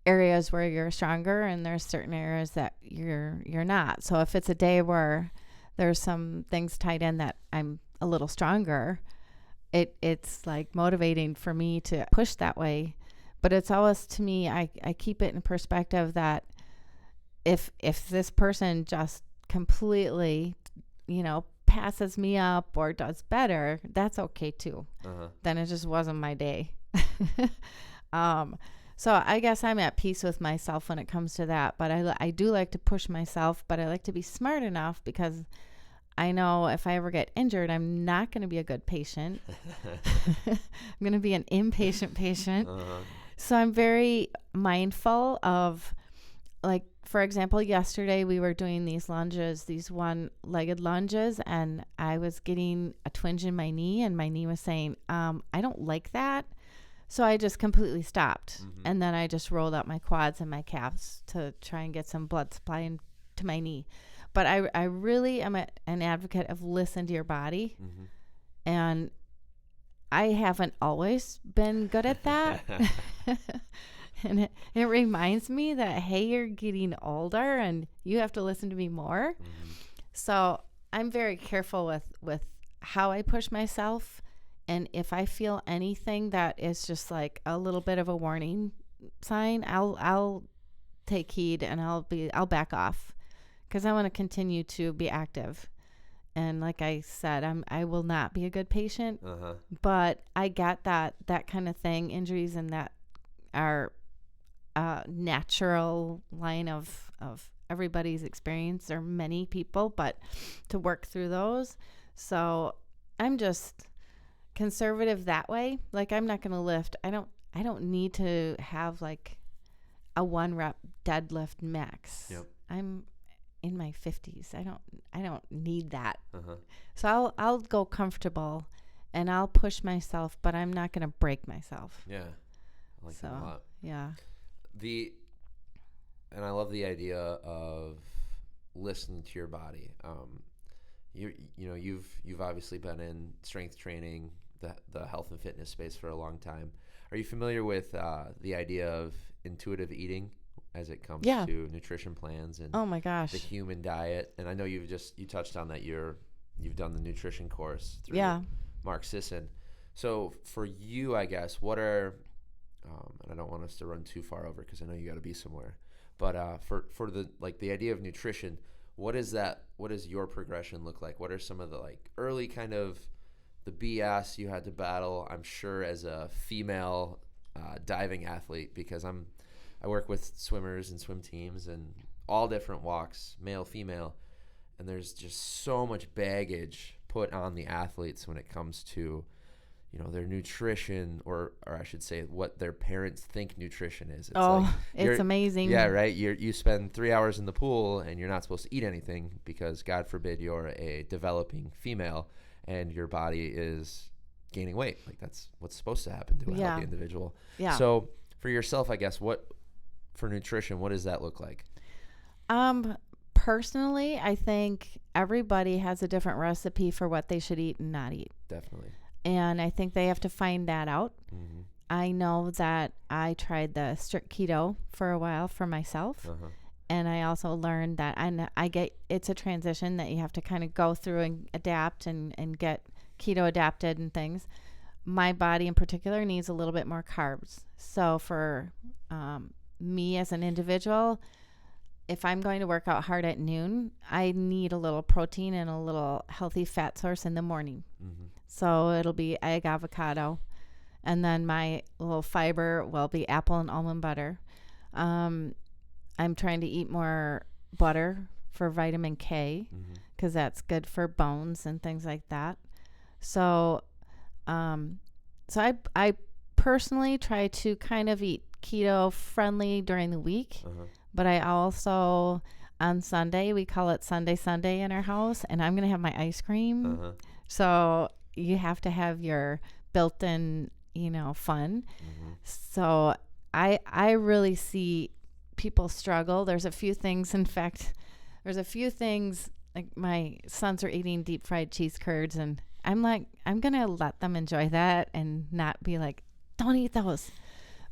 areas where you're stronger and there's certain areas that you're not. So if it's a day where there's some things tied in that I'm a little stronger, it's like motivating for me to push that way. But it's always, to me, I keep it in perspective that if this person just completely, passes me up or does better, that's okay too. Then it just wasn't my day. So I guess I'm at peace with myself when it comes to that. But I do like to push myself, but I like to be smart enough, because I know if I ever get injured, I'm not going to be a good patient. I'm going to be an impatient patient. So I'm very mindful of like for example, yesterday we were doing these lunges, these one-legged lunges, and I was getting a twinge in my knee, and my knee was saying, I don't like that. So I just completely stopped. And then I just rolled out my quads and my calves to try and get some blood supply into my knee. But I really am an advocate of listen to your body. And I haven't always been good at that. And it reminds me that, hey, you're getting older and you have to listen to me more. So I'm very careful with how I push myself. And if I feel anything that is just like a little bit of a warning sign, I'll take heed and I'll back off, because I want to continue to be active. And like I said, I will not be a good patient, but I got that kind of thing, injuries, and that are natural line of everybody's experience, or many people, but to work through those. So I'm just conservative that way. Like, I'm not going to lift. I don't need to have like a 1 rep deadlift max. Yep. I'm in my 50s. I don't need that. So I'll go comfortable and I'll push myself, but I'm not going to break myself. Yeah. I like that a lot. Yeah. And I love the idea of listening to your body. You've obviously been in strength training, the health and fitness space for a long time. Are you familiar with the idea of intuitive eating as it comes to nutrition plans and oh my gosh, the human diet? And I know you touched on that. You've done the nutrition course through Mark Sisson. So for you, I guess, what are and I don't want us to run too far over because I know you got to be somewhere. But for the idea of nutrition, what is that? What does your progression look like? What are some of the like early kind of the BS you had to battle? I'm sure as a female diving athlete, because I work with swimmers and swim teams and all different walks, male, female, and there's just so much baggage put on the athletes when it comes to their nutrition, or I should say what their parents think nutrition is. It's amazing. Yeah, right. You spend 3 hours in the pool and you're not supposed to eat anything because, God forbid, you're a developing female and your body is gaining weight. Like, that's what's supposed to happen to a healthy individual. Yeah. So for yourself, I guess, for nutrition, what does that look like? Personally, I think everybody has a different recipe for what they should eat and not eat. Definitely. And I think they have to find that out. I know that I tried the strict keto for a while for myself. And I also learned that it's a transition that you have to kind of go through and adapt and get keto adapted and things. My body in particular needs a little bit more carbs. So for me as an individual, if I'm going to work out hard at noon, I need a little protein and a little healthy fat source in the morning. So it'll be egg, avocado, and then my little fiber will be apple and almond butter. I'm trying to eat more butter for vitamin K, because that's good for bones and things like that. So I personally try to kind of eat keto friendly during the week, but I also, on Sunday, we call it Sunday in our house, and I'm going to have my ice cream. So you have to have your built-in, fun. So I really see people struggle. There's a few things, like my sons are eating deep fried cheese curds, and I'm like, I'm going to let them enjoy that and not be like, don't eat those.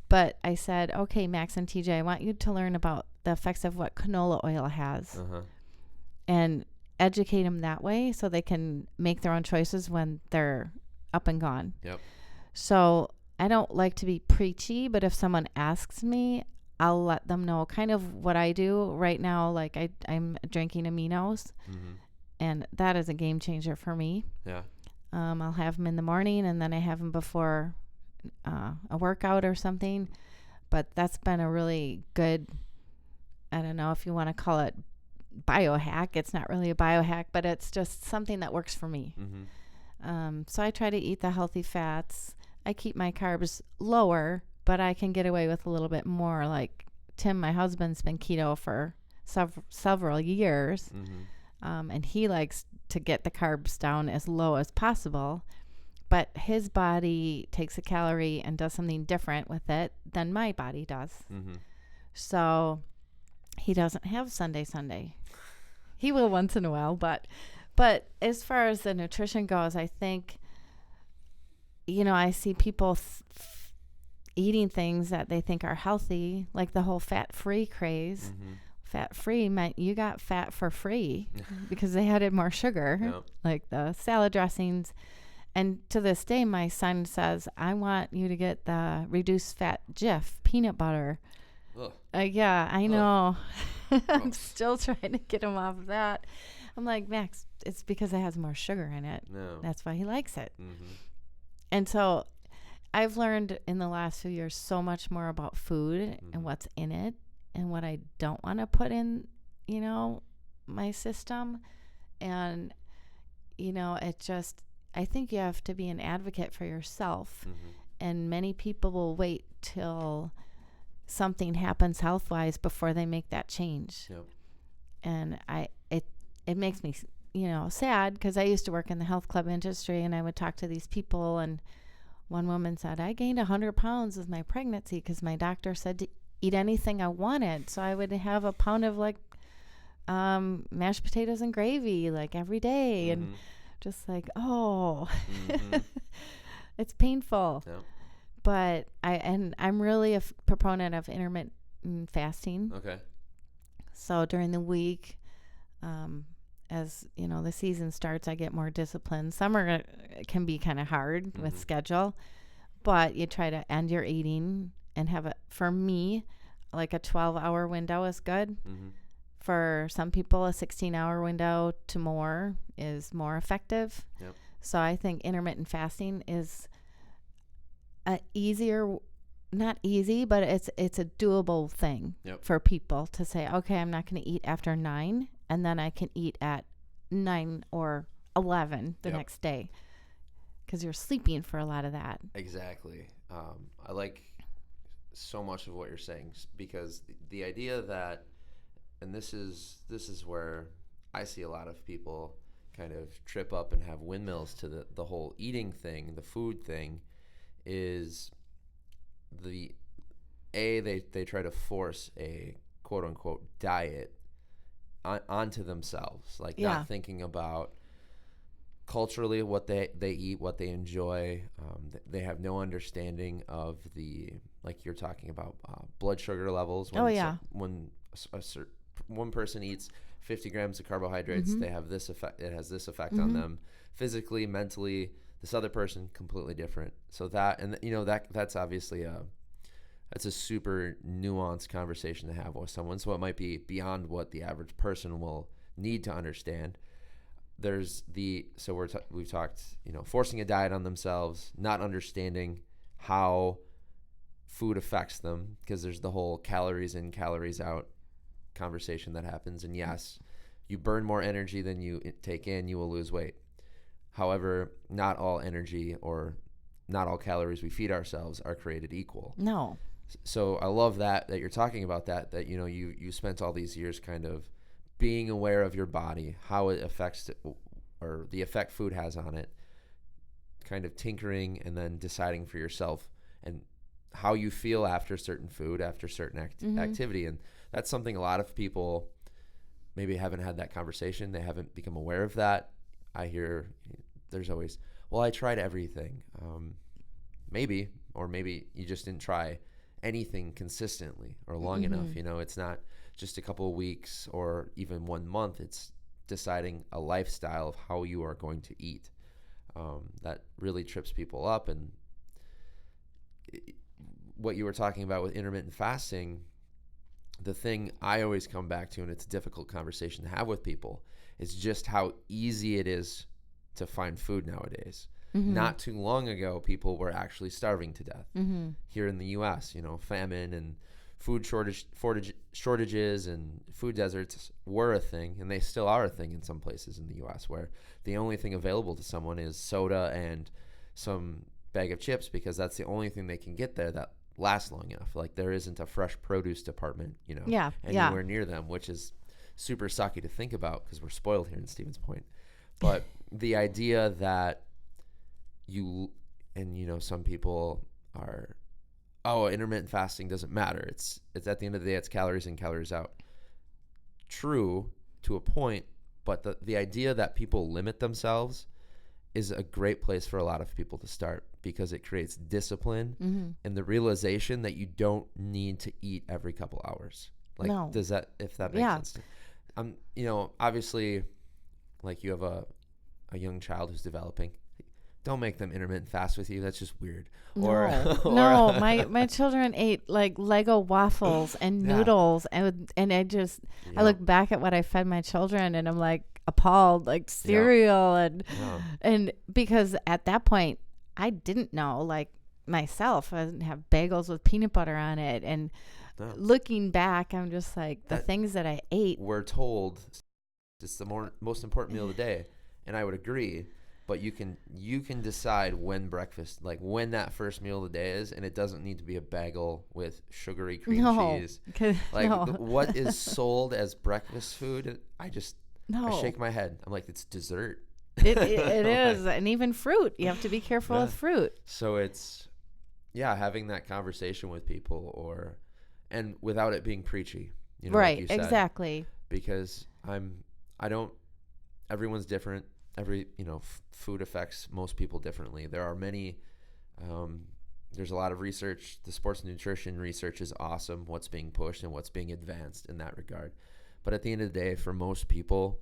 But I said, okay, Max and TJ, I want you to learn about the effects of what canola oil has and educate them that way so they can make their own choices when they're up and gone. Yep. So I don't like to be preachy, but if someone asks me, I'll let them know kind of what I do right now. Like I'm drinking aminos, and that is a game changer for me. Yeah. I'll have them in the morning, and then I have them before a workout or something. But that's been a really good, I don't know if you want to call it biohack. It's not really a biohack, but it's just something that works for me. So I try to eat the healthy fats. I keep my carbs lower, but I can get away with a little bit more. Like Tim, my husband's been keto for several years. Mm-hmm. And he likes to get the carbs down as low as possible. But his body takes a calorie and does something different with it than my body does. Mm-hmm. So he doesn't have Sunday. He will once in a while, but as far as the nutrition goes, I think, I see people eating things that they think are healthy, like the whole fat-free craze. Mm-hmm. Fat-free meant you got fat for free because they added more sugar, Yep. like the salad dressings. And to this day, my son says, I want you to get the reduced fat Jif peanut butter. Yeah, I know. I'm still trying to get him off of that. I'm like, Max, it's because it has more sugar in it. No. That's why he likes it. Mm-hmm. And so I've learned in the last few years so much more about food and what's in it and what I don't want to put in, my system. And, it just, I think you have to be an advocate for yourself. Mm-hmm. And many people will wait till something happens health-wise before they make that change. Yep. And it makes me, sad, because I used to work in the health club industry, and I would talk to these people, and one woman said, I gained 100 pounds with my pregnancy because my doctor said to eat anything I wanted. So I would have a pound of mashed potatoes and gravy every day. Mm-hmm. And just oh, mm-hmm. It's painful. Yep. But I'm really a proponent of intermittent fasting. Okay. So during the week, as the season starts, I get more disciplined. Summer can be kind of hard with schedule, but you try to end your eating and have for me, like a 12-hour window is good. Mm-hmm. For some people, a 16-hour window to more is more effective. Yep. So I think intermittent fasting is not easy, but it's a doable thing for people to say, okay, I'm not going to eat after 9, and then I can eat at 9 or 11 the next day, because you're sleeping for a lot of that. Exactly. I like so much of what you're saying, because the idea that, and this is where I see a lot of people kind of trip up and have windmills to the whole eating thing, the food thing, is they try to force a quote unquote diet onto themselves, not thinking about culturally what they eat, what they enjoy. They have no understanding of the, like you're talking about, blood sugar levels. When one person eats 50 grams of carbohydrates, they have this effect. It has this effect on them physically, mentally. This other person, completely different. So that's obviously that's a super nuanced conversation to have with someone. So it might be beyond what the average person will need to understand. There's we've talked, forcing a diet on themselves, not understanding how food affects them, because there's the whole calories in, calories out conversation that happens. And yes, you burn more energy than you take in, you will lose weight. However, not all energy or not all calories we feed ourselves are created equal. No. So I love that you're talking about that you spent all these years kind of being aware of your body, how it affects it, or the effect food has on it, kind of tinkering and then deciding for yourself and how you feel after certain food, after certain activity. And that's something a lot of people maybe haven't had that conversation. They haven't become aware of that. I hear there's always, well, I tried everything. Maybe you just didn't try anything consistently or long enough. It's not just a couple of weeks or even 1 month. It's deciding a lifestyle of how you are going to eat. That really trips people up. And what you were talking about with intermittent fasting, the thing I always come back to, and it's a difficult conversation to have with people, is just how easy it is to find food nowadays. Not too long ago, people were actually starving to death. Here in the U.S., famine and food shortages and food deserts were a thing, and they still are a thing in some places in the U.S., where the only thing available to someone is soda and some bag of chips, because that's the only thing they can get there that last long enough. Like there isn't a fresh produce department, Yeah. anywhere near them, which is super sucky to think about because we're spoiled here in Stevens Point. But the idea that some people are, intermittent fasting doesn't matter. It's at the end of the day, it's calories in, calories out. True to a point, but the idea that people limit themselves is a great place for a lot of people to start because it creates discipline and the realization that you don't need to eat every couple hours. Like, No. if that makes sense? Obviously, like you have a young child who's developing. Don't make them intermittent fast with you. That's just weird. No, my children ate like Lego waffles and noodles, and I look back at what I fed my children, and I'm like appalled, like cereal and because at that point I didn't know, like myself, I didn't have bagels with peanut butter on it, and looking back, I'm just like the things that I ate. We're told it's the most important meal of the day, and I would agree. But you can decide when breakfast, like when that first meal of the day is, and it doesn't need to be a bagel with sugary cream cheese. Like what is sold as breakfast food, I shake my head. I'm like, it's dessert. It is, and even fruit. You have to be careful with fruit. So it's having that conversation with people, and without it being preachy, right? Like you said, exactly. Because everyone's different. Food affects most people differently. There are there's a lot of research. The sports nutrition research is awesome, what's being pushed and what's being advanced in that regard. But at the end of the day, for most people,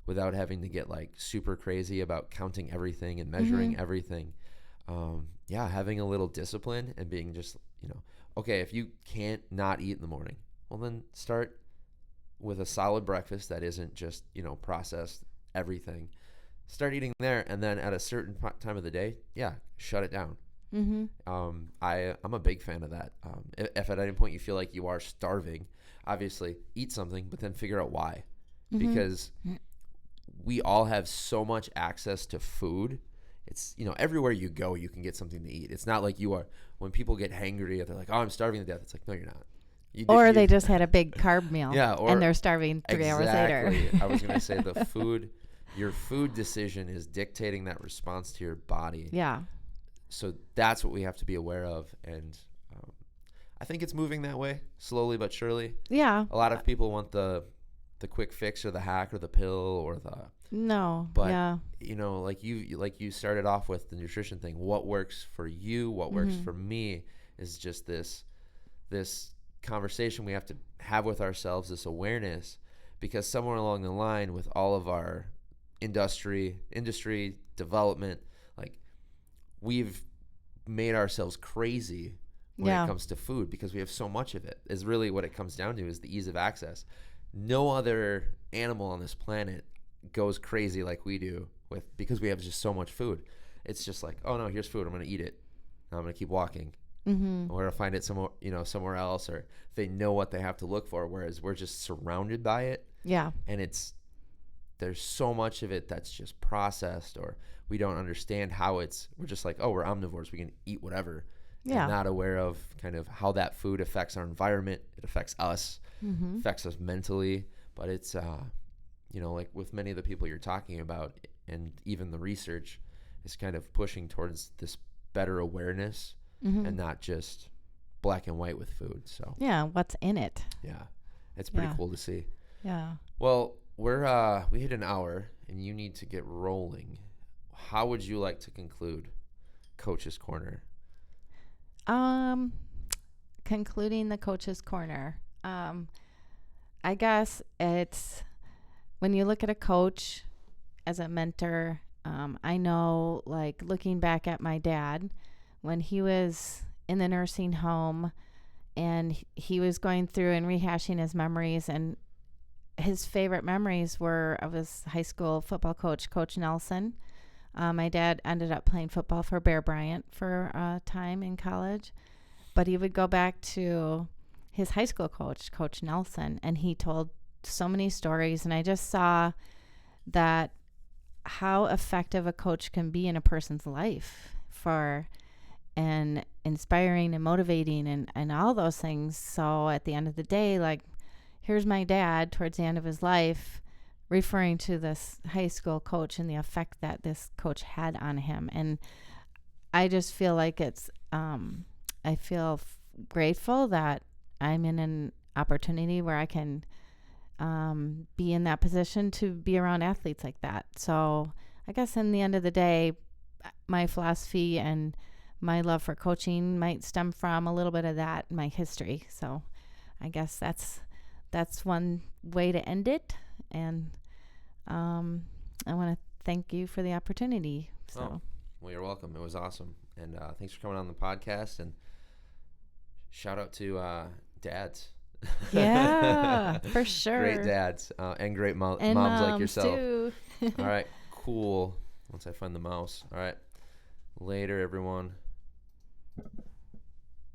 without having to get like super crazy about counting everything and measuring everything, having a little discipline and being just, okay, if you can't not eat in the morning, well then start with a solid breakfast that isn't just, processed everything. Start eating there, and then at a certain time of the day, shut it down. I'm a big fan of that. If at any point you feel like you are starving, obviously eat something, but then figure out why. Because we all have so much access to food. It's, everywhere you go, you can get something to eat. It's not like you are, when people get hangry, they're like, oh, I'm starving to death. It's like, no, you're not. They just had a big carb meal. And they're starving 3 hours later. I was going to say the food. Your food decision is dictating that response to your body. Yeah. So that's what we have to be aware of. And I think it's moving that way, slowly but surely. Yeah. A lot of people want the quick fix or the hack or the pill or the... No. But, like you started off with the nutrition thing. What works for you, what works for me is just this conversation we have to have with ourselves, this awareness, because somewhere along the line with all of our industry development, like we've made ourselves crazy when it comes to food because we have so much of it. Is really what it comes down to, is the ease of access. No other animal on this planet goes crazy like we do because we have just so much food. It's just like, oh no, here's food, I'm gonna eat it, I'm gonna keep walking, or I'll find it somewhere else, or they know what they have to look for, whereas we're just surrounded by it. And there's so much of it that's just processed, or we don't understand we're just like, oh, we're omnivores, we can eat whatever. And not aware of kind of how that food affects our environment. It affects us, affects us mentally. But it's, like with many of the people you're talking about, and even the research is kind of pushing towards this better awareness and not just black and white with food. So what's in it? It's pretty cool to see. Well, we hit an hour and you need to get rolling. How would you like to conclude Coach's Corner? Concluding the Coach's Corner. I guess it's when you look at a coach as a mentor. I know, like looking back at my dad when he was in the nursing home and he was going through and rehashing his memories, and his favorite memories were of his high school football coach, Coach Nelson. My dad ended up playing football for Bear Bryant for a time in college, but he would go back to his high school coach, Coach Nelson, and he told so many stories, and I just saw that how effective a coach can be in a person's life and inspiring and motivating and all those things. So at the end of the day, like, here's my dad towards the end of his life referring to this high school coach and the effect that this coach had on him. And I just feel like I feel grateful that I'm in an opportunity where I can be in that position to be around athletes like that. So I guess in the end of the day, my philosophy and my love for coaching might stem from a little bit of that, my history. So I guess that's one way to end it. And I want to thank you for the opportunity. So. Well, you're welcome. It was awesome. And thanks for coming on the podcast. And shout out to dads. Yeah, for sure. Great dads and great and moms like yourself. Too. All right, cool. Once I find the mouse. All right. Later, everyone.